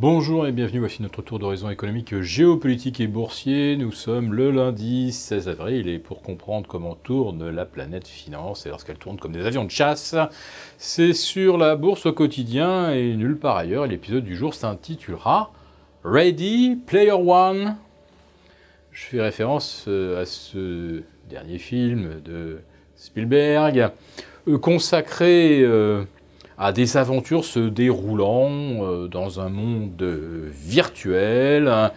Bonjour et bienvenue, voici notre tour d'horizon économique, géopolitique et boursier. Nous sommes le lundi 16 avril et pour comprendre comment tourne la planète finance et lorsqu'elle tourne comme des avions de chasse, c'est sur la bourse au quotidien et nulle part ailleurs. L'épisode du jour s'intitulera Ready Player One. Je fais référence à ce dernier film de Spielberg consacré à des aventures se déroulant dans un monde virtuel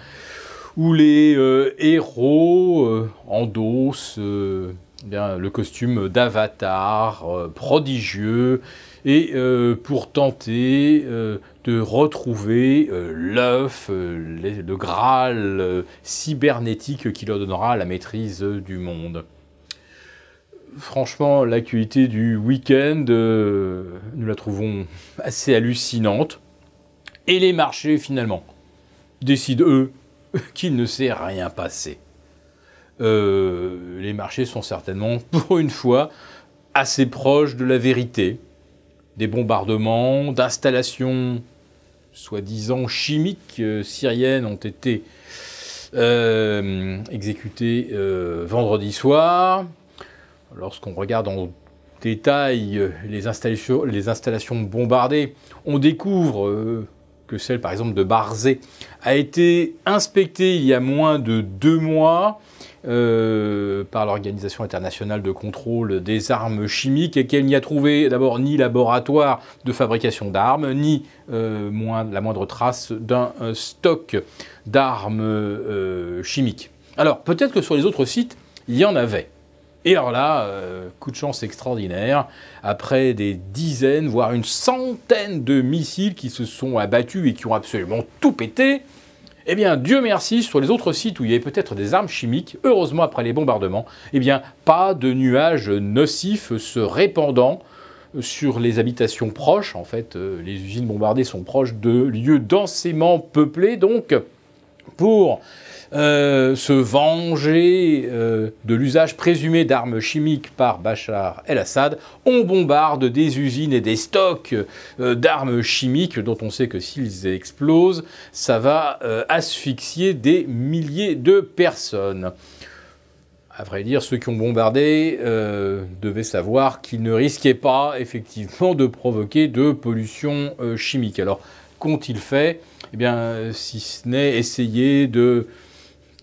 où les héros endossent le costume d'avatar prodigieux et pour tenter de retrouver l'œuf, le Graal cybernétique qui leur donnera la maîtrise du monde. Franchement, l'actualité du week-end, nous la trouvons assez hallucinante. Et les marchés, finalement, décident, eux, qu'il ne s'est rien passé. Les marchés sont certainement, pour une fois, assez proches de la vérité. Des bombardements, d'installations soi-disant chimiques syriennes ont été exécutées vendredi soir. Lorsqu'on regarde en détail les installations bombardées, on découvre que celle, par exemple, de Barzeh a été inspectée il y a moins de 2 mois par l'Organisation internationale de contrôle des armes chimiques et qu'elle n'y a trouvé d'abord ni laboratoire de fabrication d'armes, ni la moindre trace d'un stock d'armes chimiques. Alors, peut-être que sur les autres sites, il y en avait. Et alors là, coup de chance extraordinaire, après des dizaines, voire une centaine de missiles qui se sont abattus et qui ont absolument tout pété, eh bien, Dieu merci, sur les autres sites où il y avait peut-être des armes chimiques, heureusement après les bombardements, eh bien, pas de nuages nocifs se répandant sur les habitations proches. En fait, les usines bombardées sont proches de lieux densément peuplés, donc pour se venger de l'usage présumé d'armes chimiques par Bachar el-Assad, on bombarde des usines et des stocks d'armes chimiques dont on sait que s'ils explosent, ça va asphyxier des milliers de personnes. À vrai dire, ceux qui ont bombardé devaient savoir qu'ils ne risquaient pas effectivement de provoquer de pollution chimique. Alors, qu'ont-ils fait ? Eh bien, si ce n'est essayer de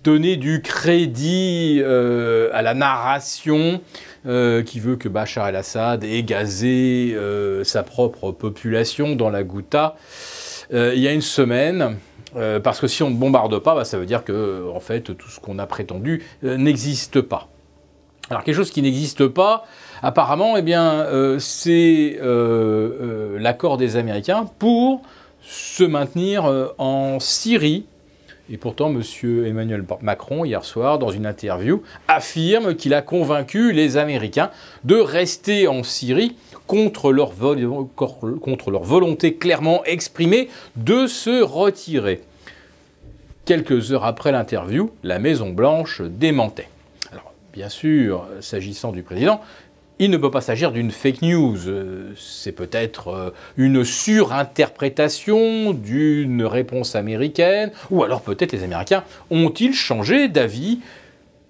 donner du crédit à la narration qui veut que Bachar el-Assad ait gazé sa propre population dans la Ghouta il y a une semaine. Parce que si on ne bombarde pas, ça veut dire que en fait, tout ce qu'on a prétendu n'existe pas. Alors quelque chose qui n'existe pas, apparemment, eh bien, c'est l'accord des Américains pour se maintenir en Syrie. Et pourtant, M. Emmanuel Macron, hier soir, dans une interview, affirme qu'il a convaincu les Américains de rester en Syrie contre leur volonté clairement exprimée de se retirer. Quelques heures après l'interview, la Maison-Blanche démentait. Alors, bien sûr, s'agissant du président, il ne peut pas s'agir d'une fake news, c'est peut-être une surinterprétation d'une réponse américaine, ou alors peut-être les Américains ont-ils changé d'avis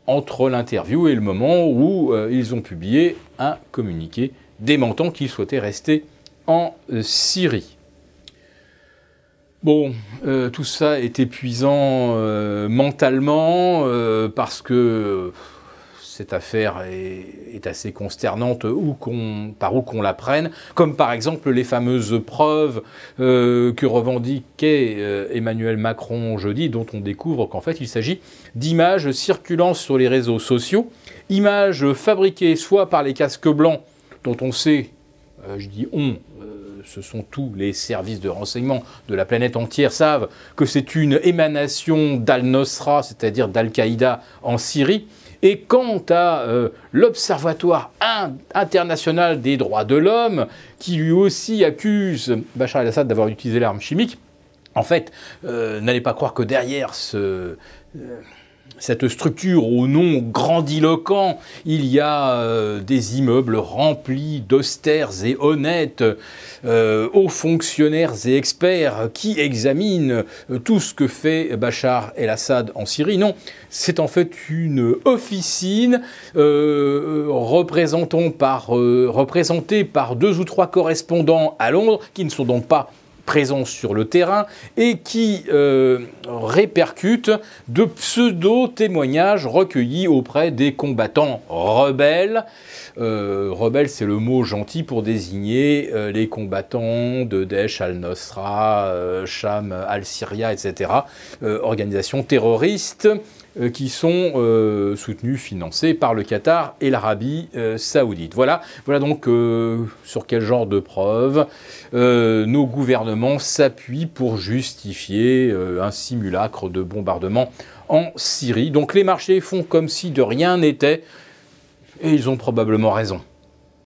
entre l'interview et le moment où ils ont publié un communiqué démentant qu'ils souhaitaient rester en Syrie. Bon, tout ça est épuisant mentalement parce que cette affaire est assez consternante par où qu'on la prenne, comme par exemple les fameuses preuves que revendiquait Emmanuel Macron jeudi, dont on découvre qu'en fait il s'agit d'images circulant sur les réseaux sociaux, images fabriquées soit par les casques blancs, dont on sait, je dis on, ce sont tous les services de renseignement de la planète entière savent que c'est une émanation d'Al-Nosra, c'est-à-dire d'Al-Qaïda en Syrie. Et quant à l'Observatoire international des droits de l'homme, qui lui aussi accuse Bachar el-Assad d'avoir utilisé l'arme chimique, en fait, n'allez pas croire que derrière cette structure au nom grandiloquent. Il y a des immeubles remplis d'austères et honnêtes, hauts fonctionnaires et experts qui examinent tout ce que fait Bachar el-Assad en Syrie. Non, c'est en fait une officine représentée par 2 ou 3 correspondants à Londres, qui ne sont donc pas présents sur le terrain et qui répercutent de pseudo-témoignages recueillis auprès des combattants rebelles. Rebelles, c'est le mot gentil pour désigner les combattants de Daesh al-Nusra, Sham al-Syria, etc. Organisations terroristes qui sont soutenus, financés par le Qatar et l'Arabie saoudite. Voilà donc sur quel genre de preuves nos gouvernements s'appuient pour justifier un simulacre de bombardement en Syrie. Donc les marchés font comme si de rien n'était, et ils ont probablement raison.